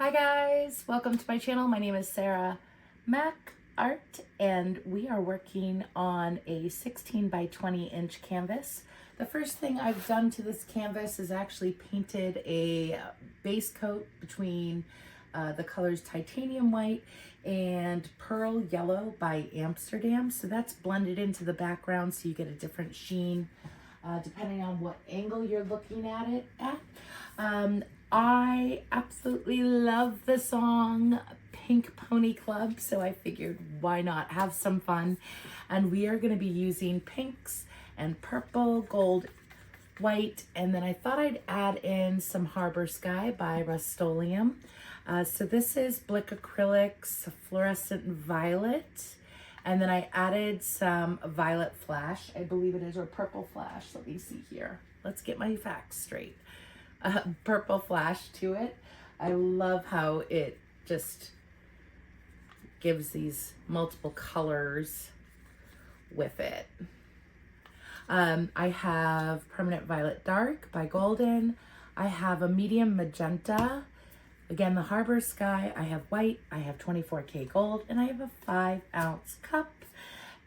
Hi guys, welcome to my channel. My name is Sarah Mack Art and we are working on a 16 by 20 inch canvas. The first thing I've done to this canvas is actually painted a base coat between the colors titanium white and pearl yellow by Amsterdam. So that's blended into the background so you get a different sheen depending on what angle you're looking at it at. I absolutely love the song Pink Pony Club, so I figured why not have some fun. And we are going to be using pinks and purple, gold, white, and then I thought I'd add in some Harbor Sky by Rust-Oleum. So this is Blick Acrylics Fluorescent Violet, and then I added some Violet Flash, I believe it is, or Purple Flash. Let me see here. Let's get my facts straight. Purple Flash to it. I love how it just gives these multiple colors with it. I have Permanent Violet Dark by Golden. I have a medium magenta. Again, the Harbor Sky. I have white. I have 24K gold. And I have a 5-ounce cup.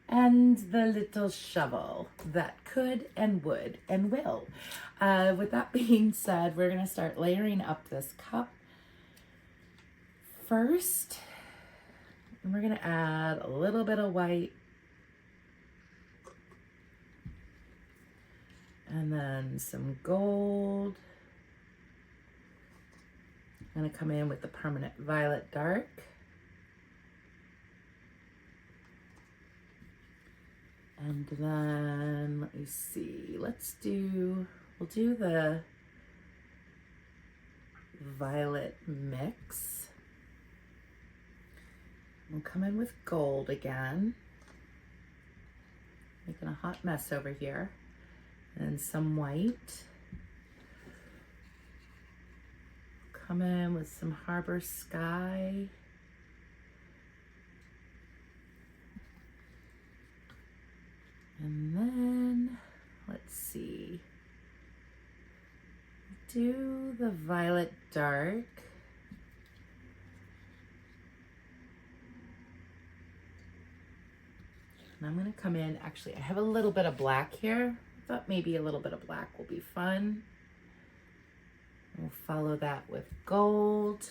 And the little shovel that could and would and will. With that being said, we're going to start layering up this cup first. And we're going to add a little bit of white. And then some gold. I'm going to come in with the Permanent Violet Dark. And then, let me see, we'll do the violet mix. We'll come in with gold again. Making a hot mess over here. And some white. Come in with some Harbor Sky. And then, let's see, do the Violet Dark. And I'm going to come in, actually, I have a little bit of black here. I thought maybe a little bit of black will be fun. We'll follow that with gold.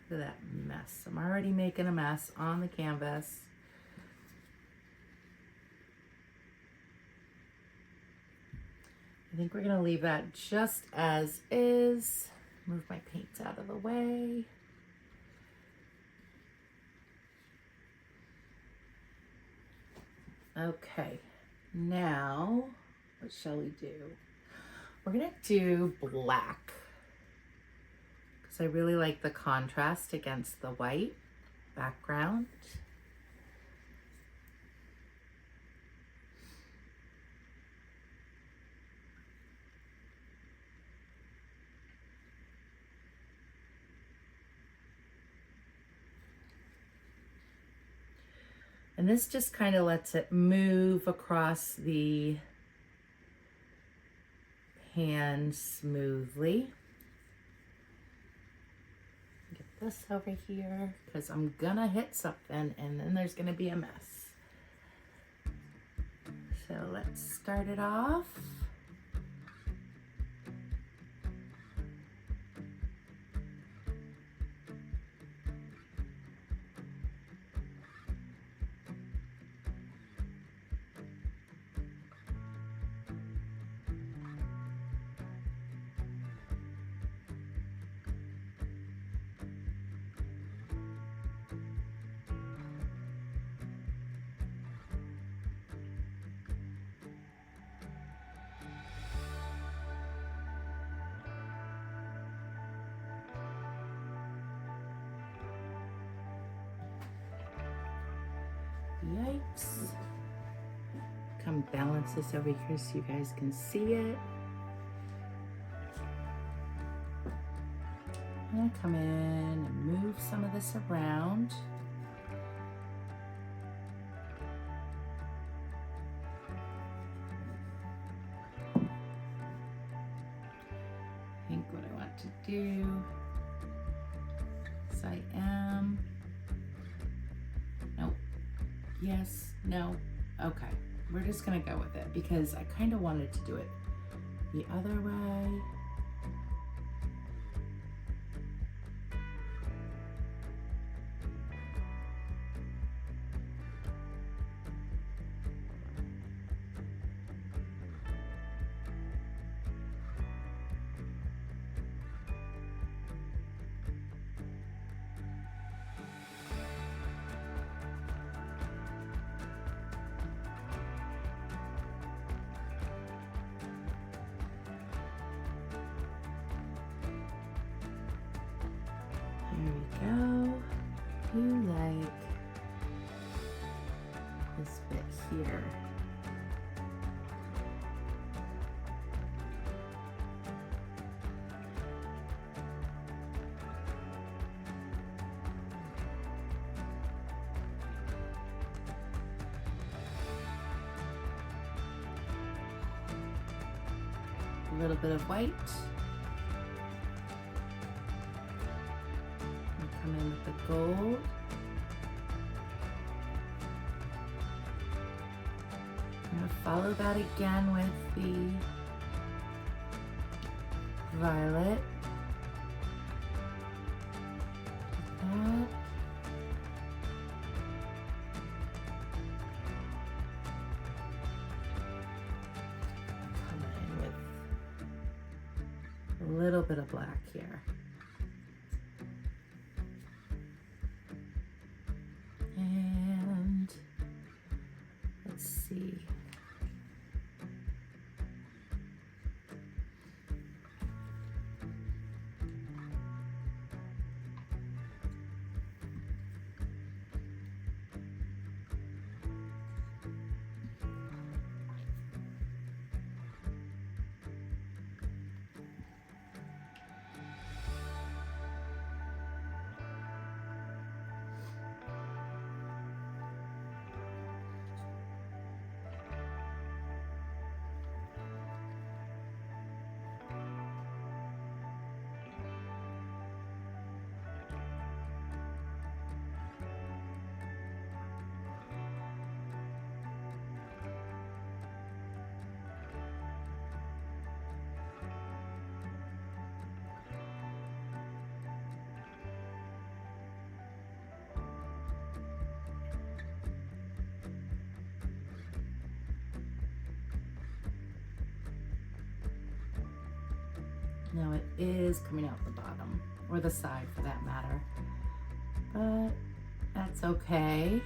Look at that mess. I'm already making a mess on the canvas. I think we're going to leave that just as is. Move my paints out of the way. Okay, now what shall we do? We're going to do black because I really like the contrast against the white background. And this just kind of lets it move across the pan smoothly. Get this over here because I'm gonna hit something and then there's gonna be a mess. So let's start it off. Yikes. Come balance this over here so you guys can see it. I'm gonna come in and move some of this around. I think what I want to do Yes, I am. Nope. Yes, no. Okay, we're just gonna go with it because I kind of wanted to do it the other way. There we go. You like this bit here. A little bit of white. Come in with the gold. I'm going to follow that again with the violet. Like that. Come in with a little bit of black here. Now it is coming out the bottom, or the side for that matter, but that's okay.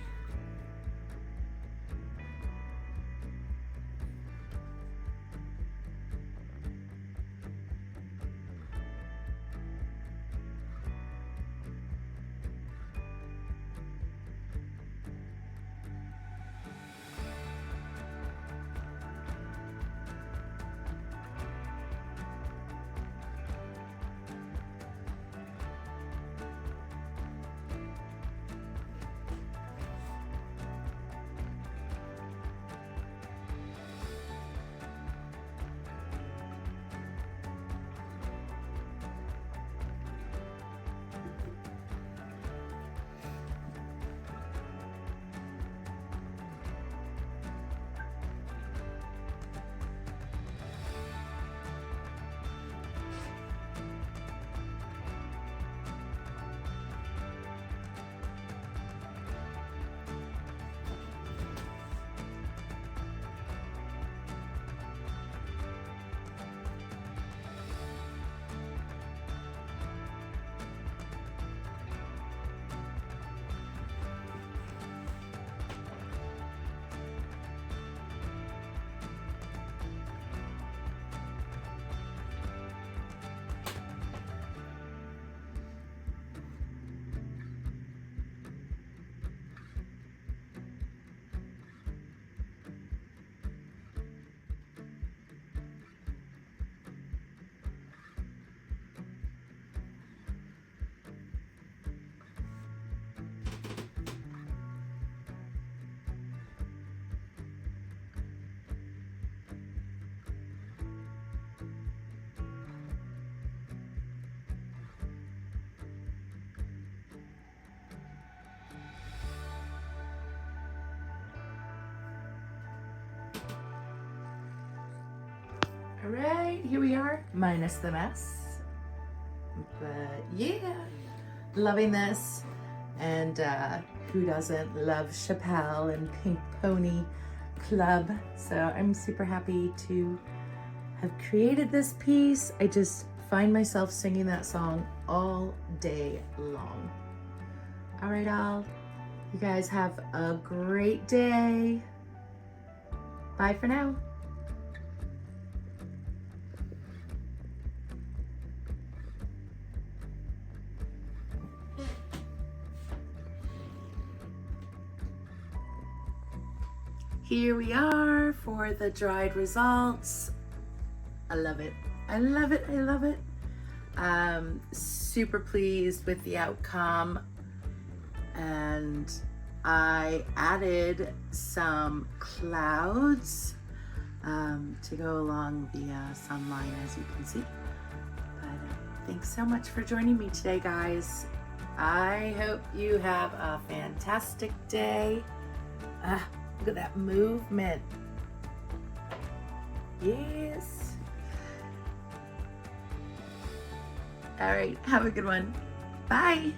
All right, here we are, minus the mess. But yeah, loving this. And who doesn't love Chappelle and Pink Pony Club? So I'm super happy to have created this piece. I just find myself singing that song all day long. All right, all. You guys have a great day. Bye for now. Here we are for the dried results. I love it. I love it. I love it. Super pleased with the outcome. And I added some clouds to go along the sunline, as you can see. But thanks so much for joining me today, guys. I hope you have a fantastic day. Look at that movement. Yes. All right, have a good one. Bye.